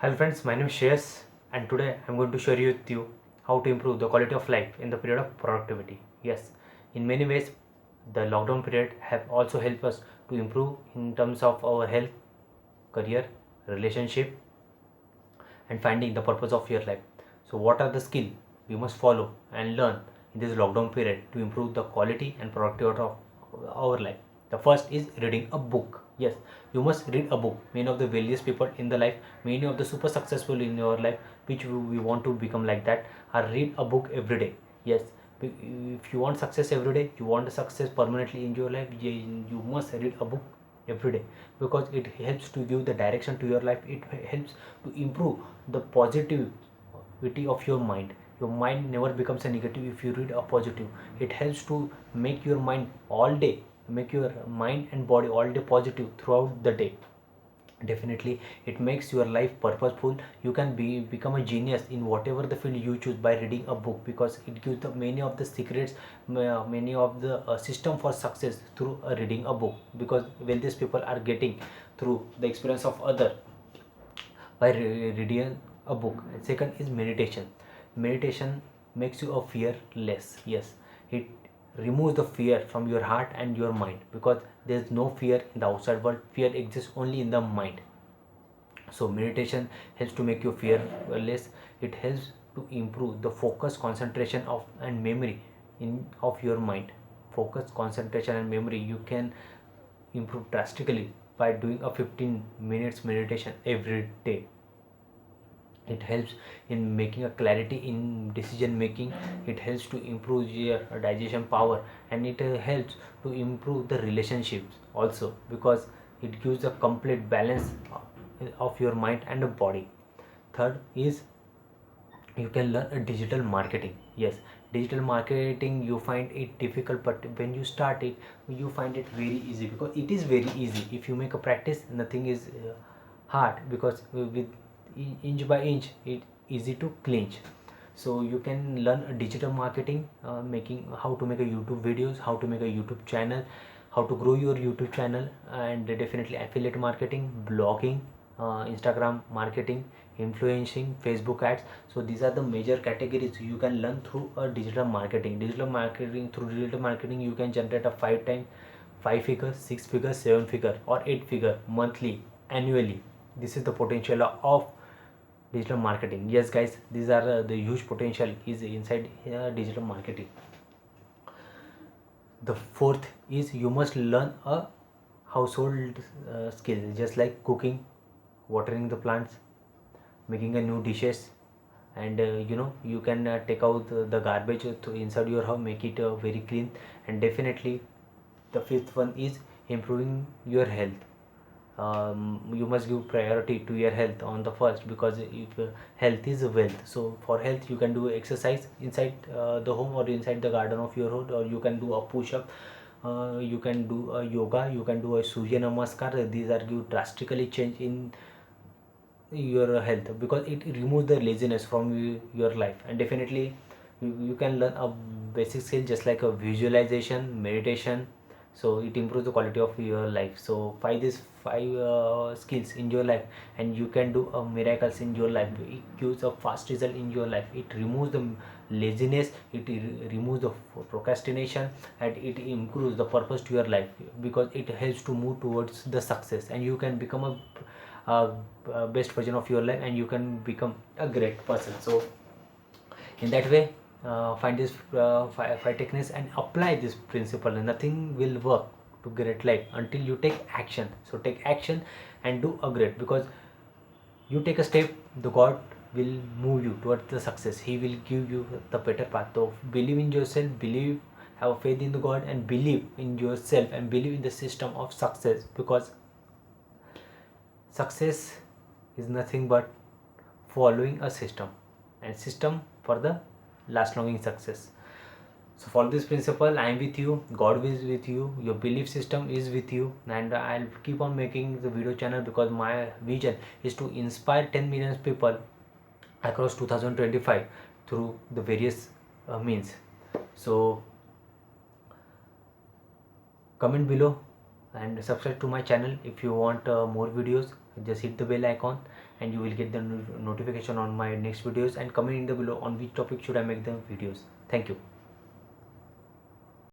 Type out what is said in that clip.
Hello friends, my name is Shreyas and today I'm going to share with you how to improve the quality of life in the period of productivity. Yes, in many ways the lockdown period have also helped us to improve in terms of our health, career, relationship and finding the purpose of your life. So what are the skills we must follow and learn in this lockdown period to improve the quality and productivity of our life? The first is reading a book. Yes, you must read a book. Many of the various people in the life, many of the super successful in your life, which we want to become like that, are read a book every day. Yes, if you want success every day, you want success permanently in your life, you must read a book every day because it helps to give the direction to your life. It helps to improve the positivity of your mind never becomes a negative if you read a positive. It helps to make your mind all day, make your mind and body all day positive throughout the day. Definitely it makes your life purposeful. You can become a genius in whatever the field you choose by reading a book because it gives the many of the secrets, many of the system for success through reading a book, because wealthiest people are getting through the experience of other by reading a book. And second is meditation. Meditation makes you a fearless. Yes, it removes the fear from your heart and your mind because there is no fear in the outside world. Fear exists only in the mind. So meditation helps to make you fearless. It helps to improve the focus, concentration of and memory in of your mind. Focus, concentration and memory you can improve drastically by doing a 15 minutes meditation every day. It helps in making a clarity in decision making. It helps to improve your digestion power, and it helps to improve the relationships also because it gives a complete balance of your mind and the body. Third is you can learn a digital marketing. Yes, digital marketing you find it difficult, but when you start it you find it very easy because it is very easy. If you make a practice, nothing is hard because with inch by inch it easy to clinch. So you can learn a digital marketing, making how to make a YouTube videos, how to make a YouTube channel, how to grow your YouTube channel, and definitely affiliate marketing, blogging, Instagram marketing, influencing, Facebook ads. So these are the major categories you can learn through a digital marketing. Through digital marketing you can generate a 5 figure, 6 figure, 7 figure or 8 figure monthly, annually. This is the potential of digital marketing. Yes guys, these are the huge potential is inside digital marketing. The fourth is you must learn a household skill, just like cooking, watering the plants, making a new dishes, and you can take out the garbage to inside your house, make it very clean. And definitely the fifth one is improving your health. You must give priority to your health on the first, because if health is wealth. So for health you can do exercise inside the home or inside the garden of your home, or you can do a push up, you can do a yoga, you can do a surya namaskar. These are give drastically change in your health because it removes the laziness from your life. And definitely you can learn a basic skill just like a visualization, meditation. So it improves the quality of your life. So find these five skills in your life and you can do a miracles in your life. It gives a fast result in your life. It removes the laziness, it removes the procrastination, and it improves the purpose to your life because it helps to move towards the success, and you can become a best version of your life and you can become a great person. So in that way, find these five techniques and apply this principle, and nothing will work to great life until you take action. So take action and do a great, because you take a step, the god will move you towards the success. He will give you the better path. So believe in yourself, believe, have faith in the god, and believe in yourself and believe in the system of success, because success is nothing but following a system, and system for the last longing success. So follow this principle. I am with you, god is with you, your belief system is with you, and I'll keep on making the video channel because my vision is to inspire 10 million people across 2025 through the various means. So comment below and subscribe to my channel. If you want more videos, just hit the bell icon and you will get the notification on my next videos, and comment in the below on which topic should I make the videos. Thank you.